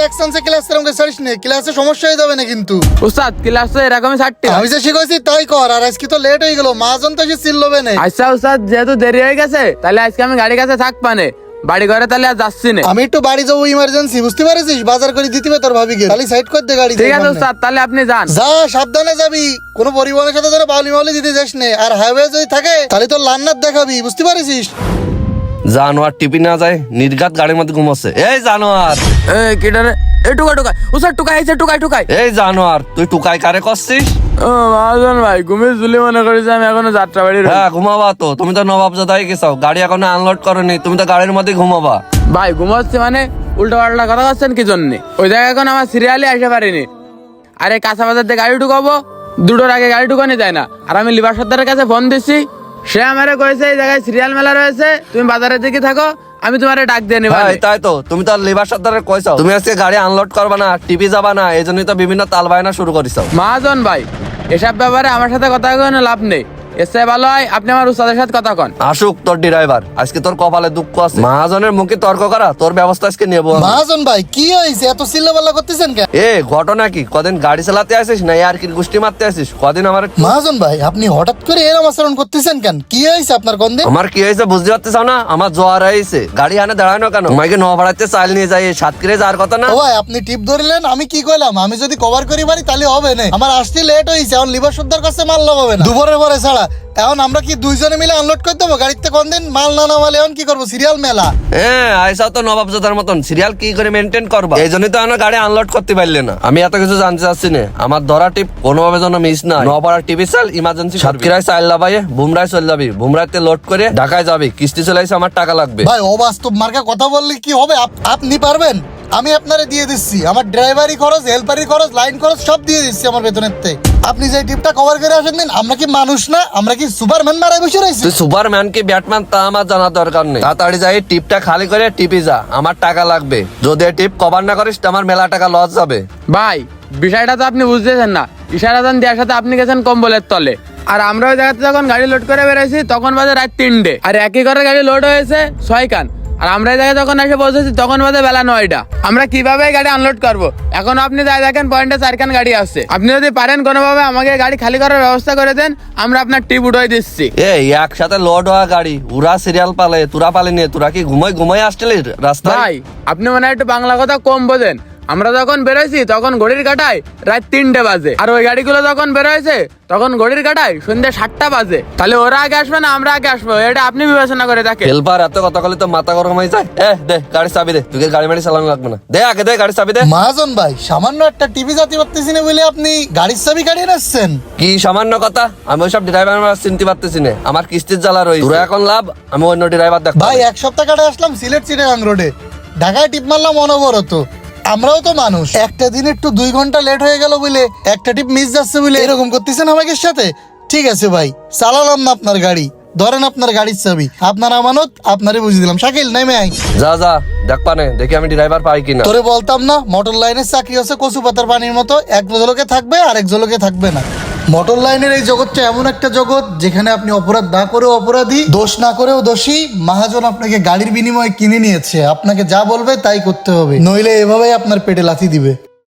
এক চান্সে ক্লাস এরকম ছাড়িস না, ক্লাসে সমস্যা হয়ে যাবে না কিন্তু। উস্তাদ ক্লাস তো এরকমই ছাড়তে হয়। আমি যে শিখাইছি তাই কর, আর আজকে তো লেট হয়ে গেল, মাজন তো এসে চিল্লবে না। আচ্ছা উস্তাদ, যেহেতু দেরি হয়ে গেছে তাহলে আজকে আমি গাড়ির কাছে থাকবানে, বাড়ি ঘরে তাহলে আর যাচ্ছি না। আমি একটু বাড়ি যাবো ইমার্জেন্সি, বুঝতে পারিস, বাজার করে দিতে হবে তোর ভাবিকে, খালি সাইড কর দে গাড়ি। ঠিক আছে উস্তাদ, তাহলে আপনি যান। যা, সাবধানে যাবি, কোনো পরিবহনের সাথে যেন বাউলি মাউলি দিতে যাস না। আর হাইওয়ে যদি থাকে তাহলে তোর লান্নার দেখাবি, বুঝতে পারিস। জানোয়ার টিপি না যায়, নির্ঘাত গাড়ির মধ্যে ঘুমাচ্ছে। এই জানোয়ার, এই কিডারে এ টুকাই উস্তাদ, টুকাই আইছে, টুকাই। এই জানোয়ার, তুই টুকাই কারে করছিস? ও মহাজন ভাই, ঘুমিয়ে ঝুলি মনে করিস আমি এখনো যাত্রা বাড়ি রয়েছি। হ্যাঁ ঘুমাবা তো, তুমি তো নবাবজাদাই গেছো, গাড়ি এখনো আনলোড করনি, তুমি তো গাড়ির মধ্যে ঘুমাবা। ভাই ঘুমাচ্ছে মানে উল্টো পাল্টা কথা করছেন কি জন্য? ওই জায়গায় এখন আমার সিরিয়ালে আসতে পারিনি। আরে কাঁচা বাজার দিয়ে গাড়ি ঢুকাবো, দুটোর আগে গাড়ি ঢুকানো যায় না। আর আমি লিভার সর্দারের কাছে ফোন দিচ্ছি, সে আমারে কয়েছে এই জায়গায় সিরিয়াল মেলা রয়েছে, তুমি বাজারের দিকে থাকো, আমি তোমারে ডাক দিয়ে নিবা। হ্যাঁ তাই তো, তুমি তো লেবার সর্দারের কইছো তুমি আজকে গাড়ি আনলোড করবা না, টিপি যাবা না, এই জন্যই তো বিভিন্ন তাল বায়না শুরু করিস। মহাজন ভাই, এসব ব্যাপারে আমার সাথে কথা কোনো লাভ নেই। এর চেয়ে ভালো হয় আপনি আমার উস্তাদের সাথে কথা কন। আসুক তোর ড্রাইভার, আজকে তোর কপালে দুঃখ আছে। মহাজনের মুখে তর্ক করা তোর ব্যবস্থা আজকে নেবো। মহাজন ভাই কি হয়েছে, এত চিল্লাপাল্লা করতেছেন কেন? এ ঘটনা কি, কদিন গাড়ি চালাতে আসিস না আর কি গুষ্টি মারতে আসিস? কদিন আমার মহাজন ভাই আপনি হঠাৎ করে এরকম আচরণ করতেছেন কেন? কি হয়েছে আপনার গন্ধে? আমার কি হয়েছে বুঝতে পারতেছ না? আমার জ্বর হয়েছে, গাড়ি আনে দাঁড়ানো কেন? তোমাকে নভাড়াতে চাল নিয়ে যাই, সাতক্ষীরে যাওয়ার কথা না? ও ভাই আপনি টিপ ধরলেন, আমি কি কইলাম? আমি যদি কভার করি পারি তাহলে হবে না। আমার আসতে লেট হয়েছে, এখন লিভার সুদ্ধার কাছে মাল লাগাবে না দুপুরের পরে ছাড়া। এখন আমরা কি দুইজনে মিলে আনলোড করে দেবো গাড়িতে? কোন দিন মাল না নামালে এখন কি করবো? সিরিয়াল মেলা। হ্যাঁ আইসাও তো নবাবজাদার মতন, সিরিয়াল কি করে মেনটেন করবা? এই জন্যই তো আমার গাড়ি আনলোড করতে পারলে না। আমি এত কিছু জানতে চাচ্ছি না, আমার ধরা টিপ কোনোভাবে যেন মিস না। নপাড়া টিভি চাল ইমার্জেন্সি সাতক্ষীরায় চাল লাভাইয়ে বুমরায় চলে যাবি, বুমরাইতে লোড করে ঢাকায় যাবি, কিস্তি চলে আসে, আমার টাকা লাগবে। ভাই অবাস্তব মার্কা কথা বললে কি হবে? আপনি পারবেন? আমি আপনারে দিয়ে দিচ্ছি, আমার ড্রাইভারি খরচ, হেল্পারি খরচ, লাইন খরচ সব দিয়ে দিচ্ছি আমার বেতনের থেকে। আপনি যে টিপটা কভার করে আসেন দিন। আমরা কি মানুষ না? আমরা কি সুপারম্যান মারাই বসে রয়েছি? তুই সুপারম্যান কি ব্যাটম্যান তা আমার জানা দরকার নেই। তাড়াতাড়ি যাই টিপটা খালি করে টিপি যা, আমার টাকা লাগবে। যদি টিপ কভার না করিস তো আমার মেলা টাকা লস যাবে। ভাই বিষয়টা তো আপনি বুঝতেছেন না, ইশারা দান দেওয়ার সাথে আপনি গেছেন কম্বলের তলে। আর আমরা ওই জায়গাতে যখন গাড়ি লোড করে বেরোইছি তখন বাজে রাত 3টে, আর একই করে গাড়ি লোড হয়েছে 6 কান। আর আমরা এই জায়গায় যখন এসে পৌঁছেছি তখন বাজে বেলা 9টা। আমরা কিভাবে গাড়ি আনলোড করবো? এখন আপনি যাই দেখেন পয়েন্টে 4 কান গাড়ি আসছে। আপনি যদি পারেন কোনোভাবে আমাকে গাড়ি খালি করার ব্যবস্থা করে দেন, আমরা আপনার টিপ উঠাই দিচ্ছি। এই একসাথে লোড হওয়া গাড়ি, উরা সিরিয়াল পালে, তোরা পালে নিয়ে, তোরা কি ঘুমাই আসছিলি রাস্তায়? ভাই আপনি মনে হয় একটু বাংলা কথা কম বোঝেন। আমরা যখন বেরোইছি তখন ঘড়ির কাঁটায় রাত 3টে বাজে, আর ওই গাড়িগুলো যখন বেরোয়ছে তখন ঘড়ির কাঁটায় সন্ধ্যা 7টা বাজে। তাহলে ওরা আগে আসবে না আমরা আগে আসবো? এটা আপনি বিবেচনা করে দেখেন। হেল্পার এত কথা বলে তো মাথা গরম হয়ে যায়। দে গাড়ি চাবি দে, তুই গাড়ি মাড়ি চালানো লাগবে না। দে আগে দে গাড়ি চাবি দে। মহাজন ভাই সামান্য একটা টিভি জাতি পারতেছি না বলে আপনি গাড়ির চাবি কাটিয়ে নিচ্ছেন? কি সামান্য কথা? আমি ওইসব ড্রাইভার চিনতে পারতেছি না, আমার কিস্তির জ্বালা রয়েছে। তোরা এখন লাভ, আমি অন্য ড্রাইভার দেখ। ভাই 1 সপ্তাহ কাটে আসলাম সিলেট চিটাগাং রোডে, ঢাকায় টিপ মারলাম অনবরত। আমরাও তো মানুষ, একটা দিন একটু 2 ঘন্টা লেট হয়ে গেল বলে, একটা টিপ মিস যাচ্ছে বলে এরকম করতেছেন আমাকে সাথে? ঠিক আছে ভাই, চালালাম না আপনার গাড়ি, ধরেন আপনার গাড়ির চাবি, আপনার আমানত, আপনারে বুঝিয়ে দিলাম। শাকিল নেমে আই। যা দেখ পানে, দেখি আমি ড্রাইভার পাই কিনা। তোরে বলতাম না মোটর লাইনের চাকরি হচ্ছে কচু পাতার পানির মতো, এক জলকে থাকবে আর এক জলকে থাকবে না। মোটর লাইনের এই জগৎটা এমন একটা জগৎ যেখানে আপনি অপরাধ না করেও অপরাধী, দোষ না করেও দোষী। মহাজন আপনাকে গাড়ির বিনিময়ে কিনে নিয়েছে, আপনাকে যা বলবে তাই করতে হবে, নইলে এভাবেই আপনার পেটে লাথি দিবে।